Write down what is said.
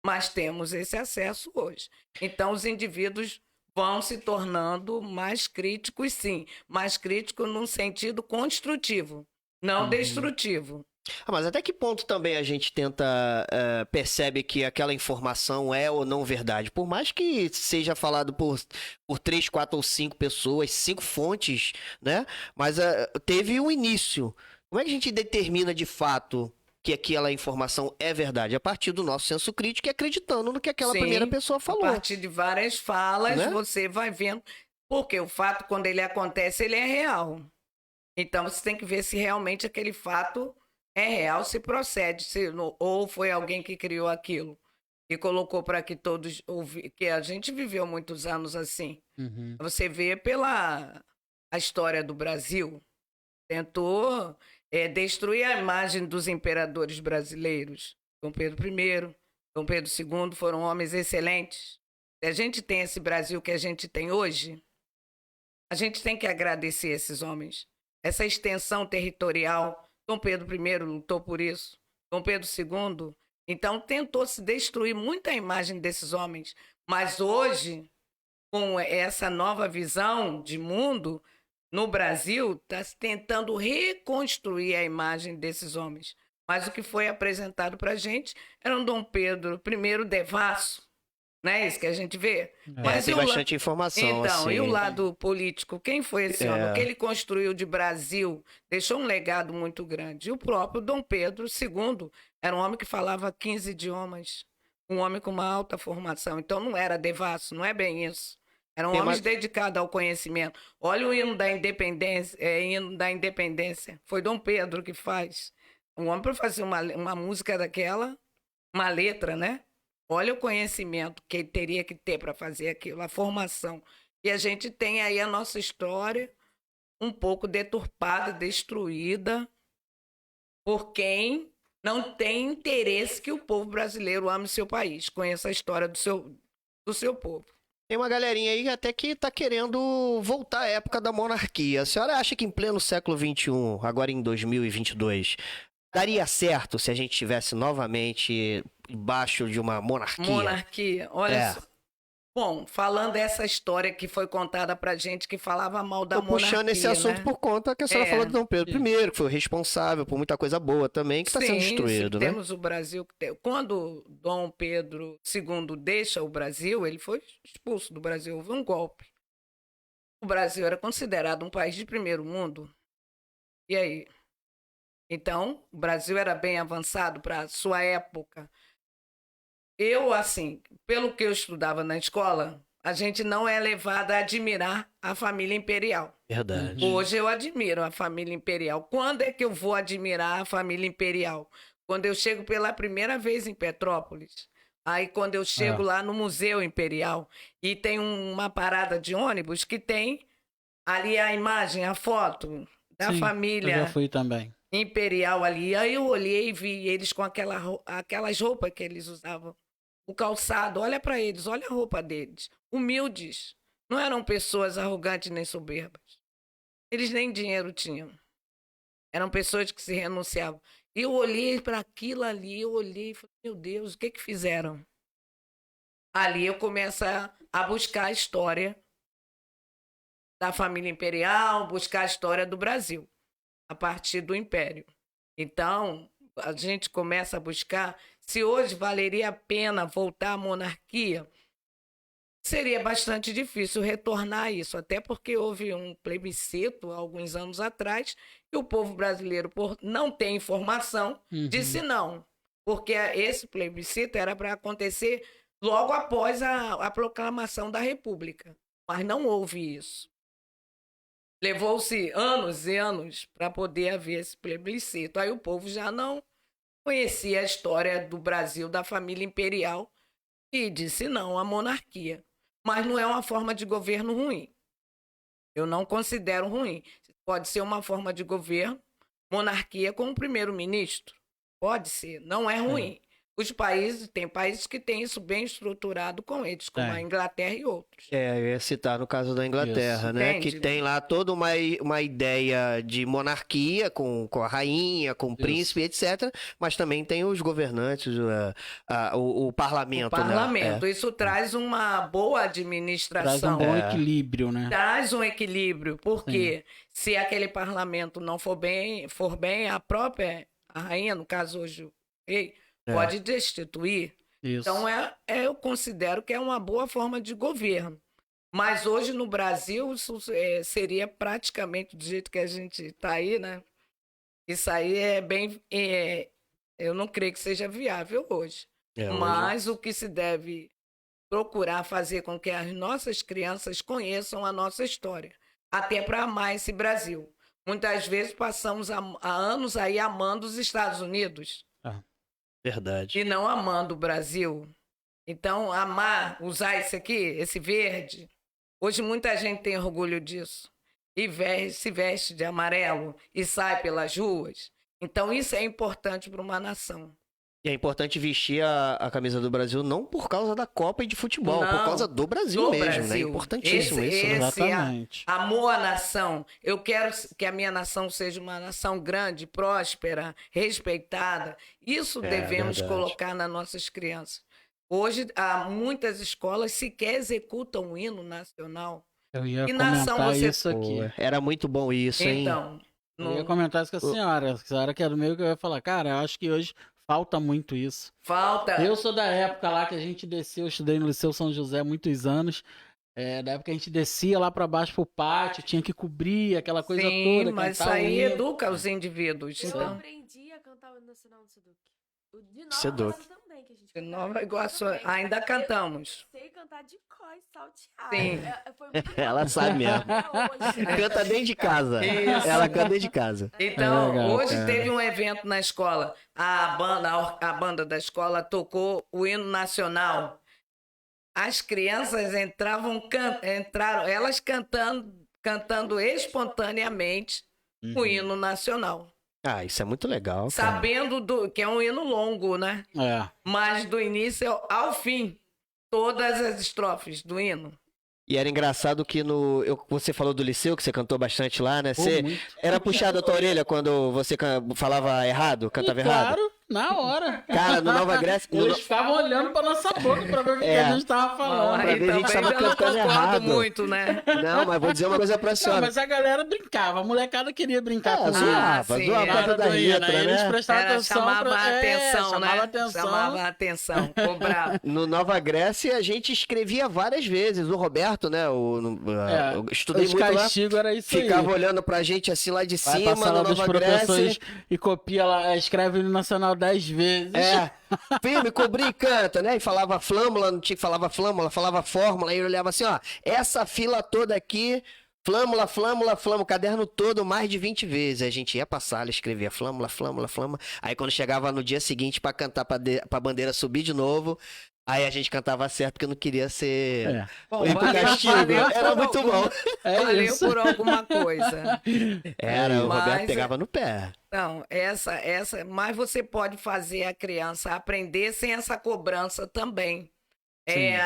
mas temos esse acesso hoje. Então, os indivíduos vão se tornando mais críticos, sim, mais críticos num sentido construtivo, não Uhum. destrutivo. Mas até que ponto também a gente tenta, percebe que aquela informação é ou não verdade? Por mais que seja falado por três, quatro ou cinco pessoas, cinco fontes, né? Mas teve um início. Como é que a gente determina de fato que aquela informação é verdade? A partir do nosso senso crítico e acreditando no que aquela primeira Sim, pessoa a falou, partir de várias falas, né? você vai vendo, porque o fato, quando ele acontece, ele é real. Então, você tem que ver se realmente aquele fato é real, se procede, ou foi alguém que criou aquilo e colocou para que todos que a gente viveu muitos anos assim. Uhum. Você vê pela a história do Brasil, tentou destruir a imagem dos imperadores brasileiros. Dom Pedro I, Dom Pedro II foram homens excelentes. Se a gente tem esse Brasil que a gente tem hoje, a gente tem que agradecer esses homens. Essa extensão territorial, Dom Pedro I lutou por isso, Dom Pedro II. Então tentou se destruir muita imagem desses homens. Mas hoje, com essa nova visão de mundo, no Brasil, está se tentando reconstruir a imagem desses homens. Mas o que foi apresentado para a gente era um Dom Pedro I devasso, não é isso que a gente vê? É. Mas Tem bastante informação, então, e o assim. lado político? Quem foi esse homem? O que É, ele construiu de Brasil deixou um legado muito grande. E o próprio Dom Pedro II era um homem que falava 15 idiomas, um homem com uma alta formação. Então não era devasso, não é bem isso. Eram tem homens uma, dedicados ao conhecimento. Olha o hino da independência, hino da independência. Foi Dom Pedro que faz. Um homem para fazer uma música daquela, uma letra, né? Olha o conhecimento que ele teria que ter para fazer aquilo, a formação. E a gente tem aí a nossa história um pouco deturpada, destruída por quem não tem interesse que o povo brasileiro ame seu país, conheça a história do seu povo. tem uma galerinha aí até que tá querendo voltar à época da monarquia. A senhora acha que em pleno século XXI, agora em 2022, daria certo se a gente tivesse novamente embaixo de uma monarquia? Monarquia, olha É. só. Bom, falando essa história que foi contada pra gente que falava mal da Tô puxando esse monarquia, assunto né? por conta que a senhora falou É, de Dom Pedro Sim. I, que foi o responsável por muita coisa boa também, que está sendo sim, se destruído, né? temos o Brasil. Quando Dom Pedro II deixa o Brasil, ele foi expulso do Brasil, houve um golpe. O Brasil era considerado um país de primeiro mundo. E aí? Então, o Brasil era bem avançado para a sua época. Eu, assim, pelo que eu estudava na escola, a gente não é levada a admirar a família imperial. Verdade. Uhum. Hoje eu admiro a família imperial. Quando é que eu vou admirar a família imperial? Quando eu chego pela primeira vez em Petrópolis. Aí quando eu chego É. lá no Museu Imperial e tem uma parada de ônibus que tem ali a imagem, a foto da Sim, eu já família fui também. imperial ali. Aí eu olhei e vi eles com aquelas roupas que eles usavam. O calçado, olha para eles, olha a roupa deles. Humildes. Não eram pessoas arrogantes nem soberbas. Eles nem dinheiro tinham. Eram pessoas que se renunciavam. E eu olhei para aquilo ali, eu olhei e falei, meu Deus, o que que fizeram? Ali eu começo a buscar a história da família imperial, buscar a história do Brasil, a partir do Império. Então, a gente começa a buscar se hoje valeria a pena voltar à monarquia. Seria bastante difícil retornar a isso, até porque houve um plebiscito há alguns anos atrás e o povo brasileiro, por não ter informação, disse Uhum. não, porque esse plebiscito era para acontecer logo após a proclamação da República, mas não houve isso. Levou-se anos e anos para poder haver esse plebiscito. Aí o povo já não conhecia a história do Brasil, da família imperial, e disse não à monarquia. Mas não é uma forma de governo ruim. Eu não considero ruim. Pode ser uma forma de governo, monarquia com o primeiro-ministro. Pode ser, não é É. ruim. Tem países que têm isso bem estruturado com eles, como a Inglaterra e outros. Eu ia citar no caso da Inglaterra, né? Entende? Que tem lá toda uma ideia de monarquia com a rainha, com o príncipe, etc. Mas também tem os governantes, o parlamento, O parlamento. né? Isso traz uma boa Traz administração. um bom equilíbrio, né? Traz um equilíbrio, porque se aquele parlamento não for bem, a rainha, no caso hoje o rei, pode destituir. Isso. Então, eu considero que é uma boa forma de governo. Mas hoje no Brasil, isso seria praticamente do jeito que a gente está aí, né? Isso aí eu não creio que seja viável hoje. Mas o que se deve procurar fazer com que as nossas crianças conheçam a nossa história, até para amar esse Brasil. Muitas vezes passamos há anos aí amando os Estados Unidos. Verdade. E não amando o Brasil. Então, usar esse aqui, esse verde. Hoje muita gente tem orgulho disso. E se veste de amarelo e sai pelas ruas. Então, isso é importante para uma nação. E é importante vestir a camisa do Brasil não por causa da Copa e de futebol, por causa do Brasil mesmo, né? É importantíssimo isso, né? Exatamente. Amor à nação. Eu quero que a minha nação seja uma nação grande, próspera, respeitada. Isso devemos colocar nas nossas crianças. Hoje, há muitas escolas sequer executam o hino nacional. Eu ia Que comentar nação você- isso aqui. Era muito bom isso, hein? Então, Eu ia comentar isso com a senhora. A senhora que é do meio que eu ia falar, cara, eu acho que hoje falta muito isso. falta. Eu sou da época lá que a gente desceu, eu estudei no Liceu São José há muitos anos. Da época que a gente descia lá pra baixo pro pátio, tinha que cobrir aquela coisa Sim, toda. mas isso cantar o aí hino. educa os indivíduos. Eu Então, aprendi a cantar o hino nacional do Seduc. O de Nova Seduc. Iguaçu também, que a gente de cantava. Nova Iguaçu, Também. ainda cantamos. Eu sei cantar de cor e salteado. Sim. Foi muito Ela bom. sabe mesmo. Até hoje. Canta dentro de casa. Isso. Ela canta dentro de casa. Então, legal, hoje cara. teve um evento na escola. A banda da escola tocou o hino nacional. As crianças entraram elas cantando espontaneamente o hino nacional. Ah, isso é muito legal, cara. Sabendo que é um hino longo, né? Mas do início ao fim, todas as estrofes do hino. E era engraçado que você falou do liceu, que você cantou bastante lá, né? Pô, Você muito. era puxado a tua orelha quando você falava errado, cantava errado? Claro, na hora. Cara, no Nova Grécia... Eles ficavam olhando pra nossa boca pra ver o que a gente tava falando. pra ver, a gente tava eu não cantando concordo errado. muito, né? Não, mas vou dizer uma coisa pra Não, senhora. mas a galera brincava, a molecada queria brincar com isso. Zoava, sim, zoava é. por causa da do hino, letra, aí eles né? prestavam atenção. Chamava a atenção, chamava né? atenção. Chamava a atenção, cobrava. No Nova Grécia, a gente escrevia várias vezes. O Roberto, né? Eu estudei Os muito lá. castigos era isso Ficava aí. olhando pra gente assim lá de Vai cima, passar no lá dos Nova professores Grécia. e copia lá, escreve o hino nacional 10 vezes. Firme, cobri e canta, né? E falava flâmula, não tinha que falava flâmula, falava fórmula. Aí eu olhava assim, ó, essa fila toda aqui, flâmula, flâmula, flâmula, o caderno todo mais de 20 vezes. Aí a gente ia pra sala, escrevia flâmula, flâmula, flâmula. Aí quando chegava no dia seguinte pra cantar, pra bandeira subir de novo, aí a gente cantava certo porque não queria ser... Bom, ir pro castigo. Era muito bom. Valeu isso. por alguma coisa. Era, o Mas- Roberto pegava no pé. Então, mas você pode fazer a criança aprender sem essa cobrança também.